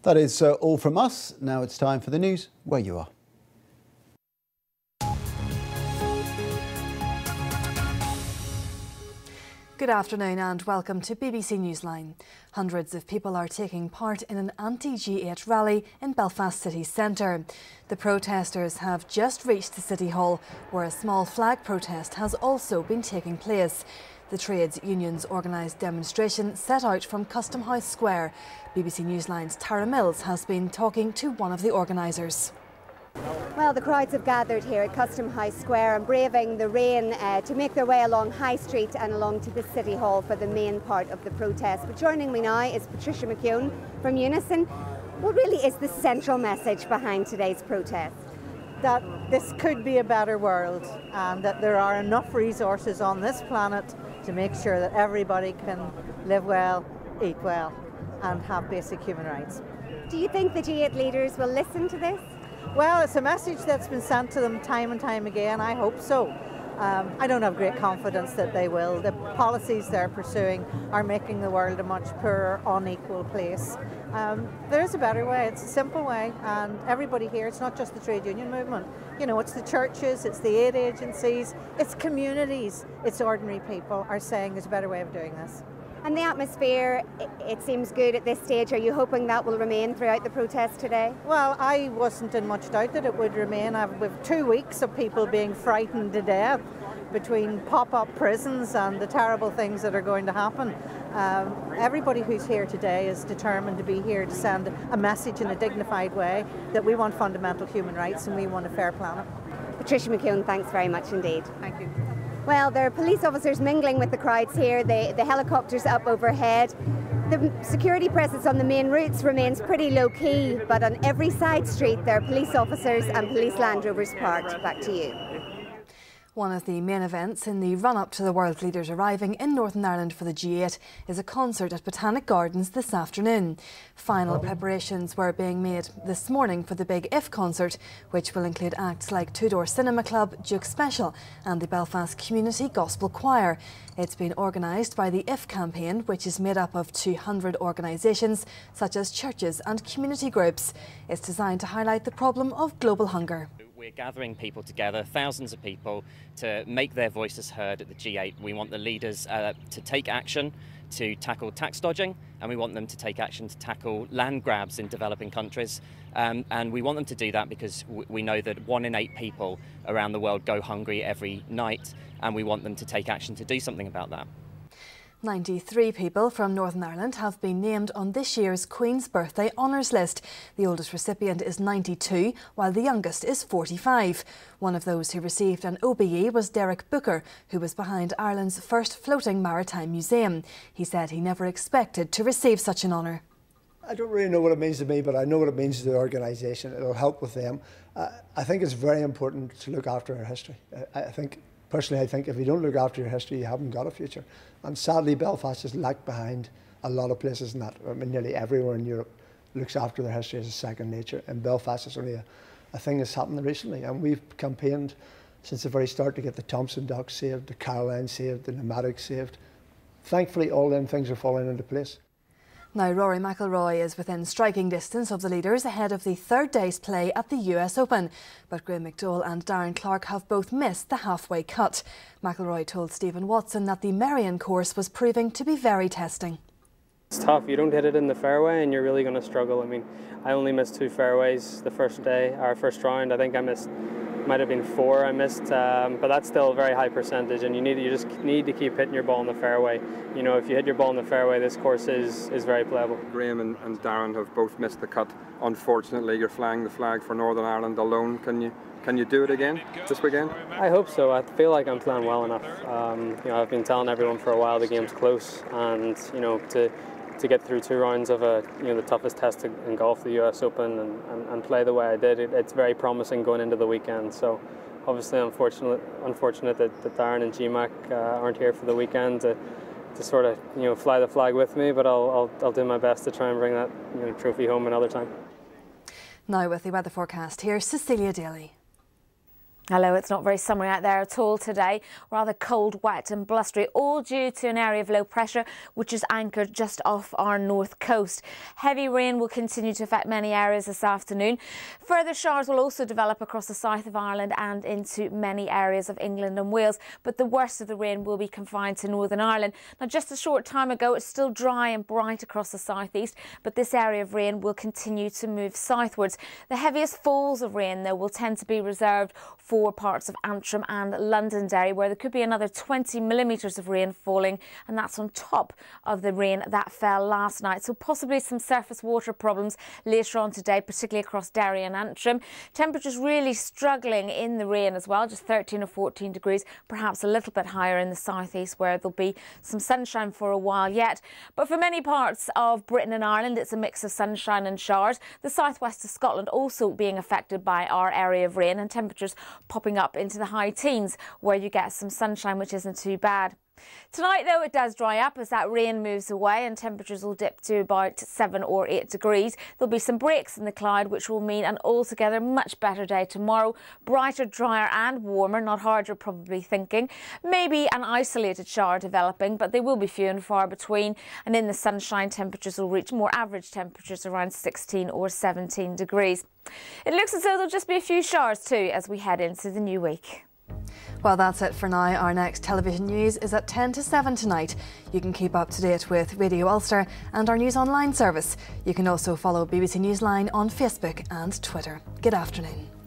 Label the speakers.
Speaker 1: That is all from us. Now it's time for the news where you are.
Speaker 2: Good afternoon and welcome to BBC Newsline. Hundreds of people are taking part in an anti-G8 rally in Belfast city centre. The protesters have just reached the City Hall, where a small flag protest has also been taking place. The trades unions organised demonstration set out from Custom House Square. BBC Newsline's Tara Mills has been talking to one of the organisers.
Speaker 3: Well, the crowds have gathered here at Custom House Square and braving the rain to make their way along High Street and along to the City Hall for the main part of the protest. But joining me now is Patricia McKeown from Unison. What really is the central message behind today's protest?
Speaker 4: That this could be a better world and that there are enough resources on this planet to make sure that everybody can live well, eat well and have basic human rights.
Speaker 3: Do you think the G8 leaders will listen to this?
Speaker 4: Well, it's a message that's been sent to them time and time again. I hope so. I don't have great confidence that they will. The policies they're pursuing are making the world a much poorer, unequal place. There is a better way. It's a simple way, and everybody here, it's not just the trade union movement. You know, it's the churches, it's the aid agencies, it's communities, it's ordinary people are saying there's a better way of doing this.
Speaker 3: And the atmosphere, it seems good at this stage. Are you hoping that will remain throughout the protest today?
Speaker 4: Well, I wasn't in much doubt that it would remain. With 2 weeks of people being frightened to death between pop-up prisons and the terrible things that are going to happen. Everybody who's here today is determined to be here to send a message in a dignified way that we want fundamental human rights and we want a fair planet.
Speaker 3: Patricia McKeown, thanks very much indeed.
Speaker 4: Thank you.
Speaker 3: Well, there are police officers mingling with the crowds here, the helicopters up overhead. The security presence on the main routes remains pretty low-key, but on every side street there are police officers and police Land Rovers parked. Back to you.
Speaker 2: One of the main events in the run-up to the world leaders arriving in Northern Ireland for the G8 is a concert at Botanic Gardens this afternoon. Final preparations were being made this morning for the Big If concert, which will include acts like Two Door Cinema Club, Duke Special and the Belfast Community Gospel Choir. It's been organised by the If campaign, which is made up of 200 organisations such as churches and community groups. It's designed to highlight the problem of global hunger.
Speaker 5: We're gathering people together, thousands of people, to make their voices heard at the G8. We want the leaders to take action to tackle tax dodging, and we want them to take action to tackle land grabs in developing countries. And we want them to do that because we know that 1 in 8 people around the world go hungry every night, and we want them to take action to do something about that.
Speaker 2: 93 people from Northern Ireland have been named on this year's Queen's Birthday Honours List. The oldest recipient is 92, while the youngest is 45. One of those who received an OBE was Derek Booker, who was behind Ireland's first floating maritime museum. He said he never expected to receive such an honour.
Speaker 6: I don't really know what it means to me, but I know what it means to the organisation. It'll help with them. I think it's very important to look after our history. Personally, I think if you don't look after your history, you haven't got a future. And sadly, Belfast is lagged behind a lot of places in that. I mean, nearly everywhere in Europe looks after their history as a second nature. In Belfast, it's only a thing that's happened recently. And we've campaigned since the very start to get the Thompson Dock saved, the Caroline saved, the pneumatic saved. Thankfully, all them things are falling into place.
Speaker 2: Now, Rory McIlroy is within striking distance of the leaders ahead of the third day's play at the US Open. But Graham McDowell and Darren Clarke have both missed the halfway cut. McIlroy told Stephen Watson that the Merion course was proving to be very testing.
Speaker 7: It's tough. You don't hit it in the fairway and you're really going to struggle. I mean, I only missed 2 fairways the first day, our first round. I think I missed, might have been 4 I missed, but that's still a very high percentage, and you just need to keep hitting your ball in the fairway. You know, if you hit your ball in the fairway, this course is very playable.
Speaker 8: Graham and Darren have both missed the cut. Unfortunately, you're flying the flag for Northern Ireland alone. Can you do it again this weekend?
Speaker 7: I hope so. I feel like I'm playing well enough. You know, I've been telling everyone for a while the game's close, and you know, to get through 2 rounds of the toughest test in golf, the US Open, and play the way I did, it's very promising going into the weekend. So obviously unfortunate that Darren and GMAC aren't here for the weekend to sort of fly the flag with me, but I'll do my best to try and bring that trophy home another time.
Speaker 2: Now with the weather forecast, here's Cecilia Daly.
Speaker 9: Hello, it's not very summery out there at all today. Rather cold, wet and blustery, all due to an area of low pressure which is anchored just off our north coast. Heavy rain will continue to affect many areas this afternoon. Further showers will also develop across the south of Ireland and into many areas of England and Wales, but the worst of the rain will be confined to Northern Ireland. Now, just a short time ago, it's still dry and bright across the southeast, but this area of rain will continue to move southwards. The heaviest falls of rain, though, will tend to be reserved for parts of Antrim and Londonderry, where there could be another 20 millimetres of rain falling, and that's on top of the rain that fell last night. So possibly some surface water problems later on today, particularly across Derry and Antrim. Temperatures really struggling in the rain as well, just 13 or 14 degrees, perhaps a little bit higher in the southeast where there'll be some sunshine for a while yet. But for many parts of Britain and Ireland, it's a mix of sunshine and showers. The southwest of Scotland also being affected by our area of rain, and temperatures popping up into the high teens where you get some sunshine, which isn't too bad. Tonight, though, it does dry up as that rain moves away and temperatures will dip to about 7 or 8 degrees. There'll be some breaks in the cloud, which will mean an altogether much better day tomorrow. Brighter, drier and warmer, not hard you're probably thinking. Maybe an isolated shower developing, but they will be few and far between. And in the sunshine, temperatures will reach more average temperatures around 16 or 17 degrees. It looks as though there'll just be a few showers too as we head into the new week.
Speaker 2: Well, that's it for now. Our next television news is at 10 to 7 tonight. You can keep up to date with Radio Ulster and our news online service. You can also follow BBC Newsline on Facebook and Twitter. Good afternoon.